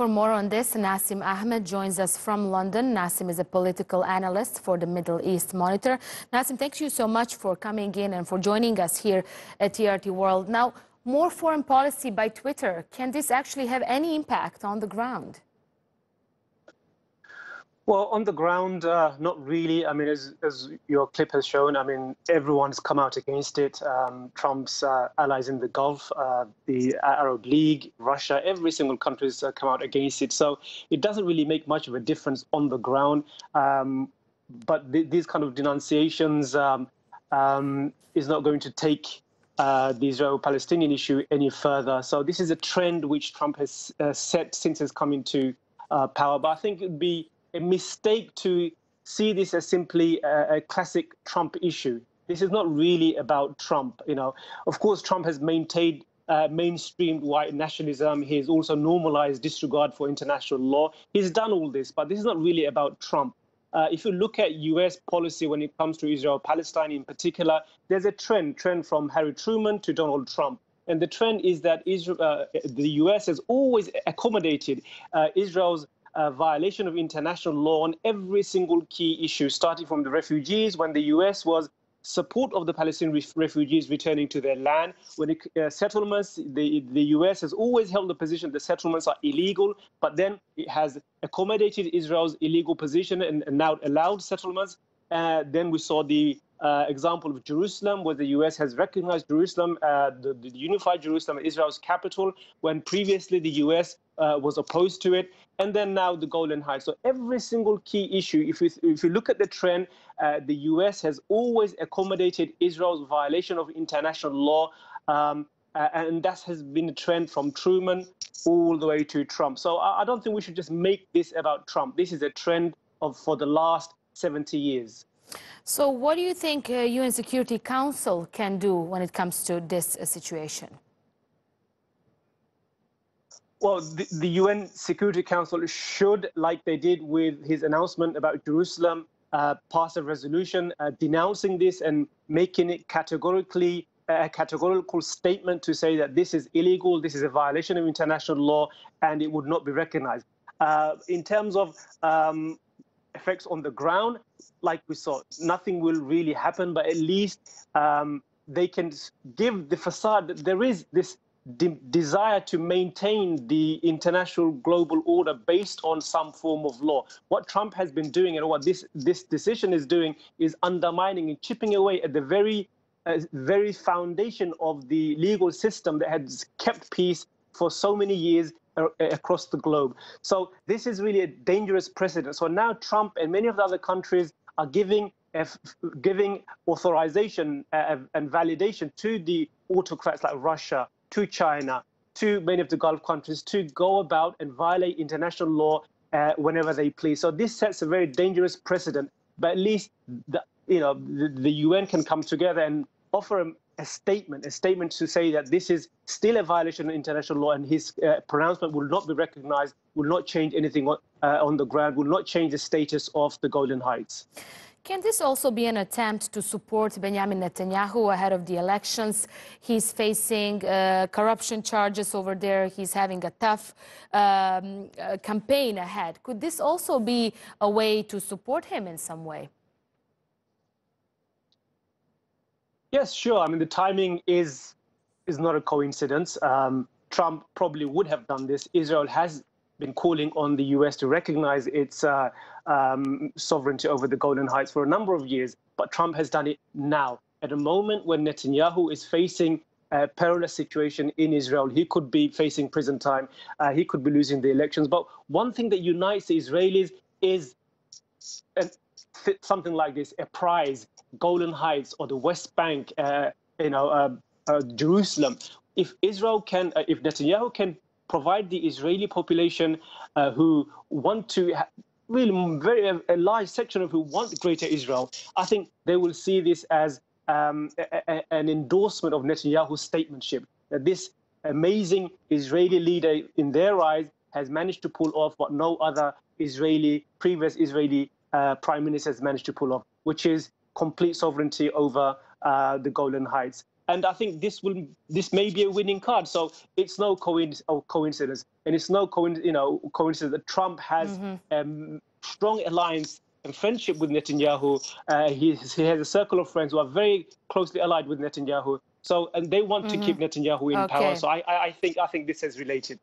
For more on this, Nasim Ahmed joins us from London. Nasim is a political analyst for the Middle East Monitor. Nasim, thank you so much for coming in and for joining us here at TRT World. Now, more foreign policy by Twitter. Can this actually have any impact on the ground? Well, on the ground, not really. I mean, as your clip has shown, I mean, everyone's come out against it. Trump's allies in the Gulf, the Arab League, Russia, every single country has come out against it. So it doesn't really make much of a difference on the ground. But these kind of denunciations is not going to take the Israel-Palestinian issue any further. So this is a trend which Trump has set since he's come into power. But I think it would be a mistake to see this as simply a classic Trump issue. This is not really about Trump. You know, of course, Trump has maintained mainstreamed white nationalism. He has also normalized disregard for international law. He's done all this, but this is not really about Trump. If you look at U.S. policy when it comes to Israel-Palestine in particular, there's a trend from Harry Truman to Donald Trump. And the trend is that the U.S. has always accommodated Israel's violation of international law on every single key issue, starting from the refugees, when the U.S. was support of the Palestinian refugees returning to their land. When settlements, the U.S. has always held the position that settlements are illegal, but then it has accommodated Israel's illegal position and now allowed settlements. Then we saw the example of Jerusalem, where the U.S. has recognized Jerusalem, the unified Jerusalem, Israel's capital, when previously the U.S. Was opposed to it. And then now the Golan Heights. So every single key issue, if you look at the trend, the U.S. has always accommodated Israel's violation of international law. And that has been a trend from Truman all the way to Trump. So I don't think we should just make this about Trump. This is a trend for the last 70 years. So what do you think UN Security Council can do when it comes to this situation? Well, the UN Security Council should, like they did with his announcement about Jerusalem, pass a resolution denouncing this and making it a categorical statement to say that this is illegal, this is a violation of international law, and it would not be recognized. In terms of effects on the ground, like we saw, nothing will really happen, but at least they can give the facade that there is this desire to maintain the international global order based on some form of law. What Trump has been doing and what this decision is doing is undermining and chipping away at the very foundation of the legal system that has kept peace for so many years across the globe. So this is really a dangerous precedent. So now Trump and many of the other countries are giving authorization and validation to the autocrats like Russia, to China, to many of the Gulf countries to go about and violate international law whenever they please. So this sets a very dangerous precedent. But at least the UN can come together and offer a statement to say that this is still a violation of international law, and his pronouncement will not be recognized, will not change anything on the ground, will not change the status of the Golan Heights. Can this also be an attempt to support Benjamin Netanyahu ahead of the elections? He's facing corruption charges over there. He's having a tough campaign ahead. Could this also be a way to support him in some way? Yes, sure. I mean, the timing is not a coincidence. Trump probably would have done this. Israel has been calling on the U.S. to recognize its sovereignty over the Golan Heights for a number of years, but Trump has done it now. At a moment when Netanyahu is facing a perilous situation in Israel, he could be facing prison time, he could be losing the elections. But one thing that unites the Israelis is something like this, a prize, Golan Heights or the West Bank, Jerusalem. If Netanyahu can provide the Israeli population who want to really a large section of who want greater Israel, I think they will see this as an endorsement of Netanyahu's statesmanship, that this amazing Israeli leader, in their eyes, has managed to pull off what no other previous Israeli prime minister has managed to pull off, which is complete sovereignty over the Golan Heights. And I think this may be a winning card. So it's no coincidence, and it's no coincidence that Trump has strong alliance and friendship with Netanyahu. He has a circle of friends who are very closely allied with Netanyahu. So, and they want to keep Netanyahu in power. So I think this is related.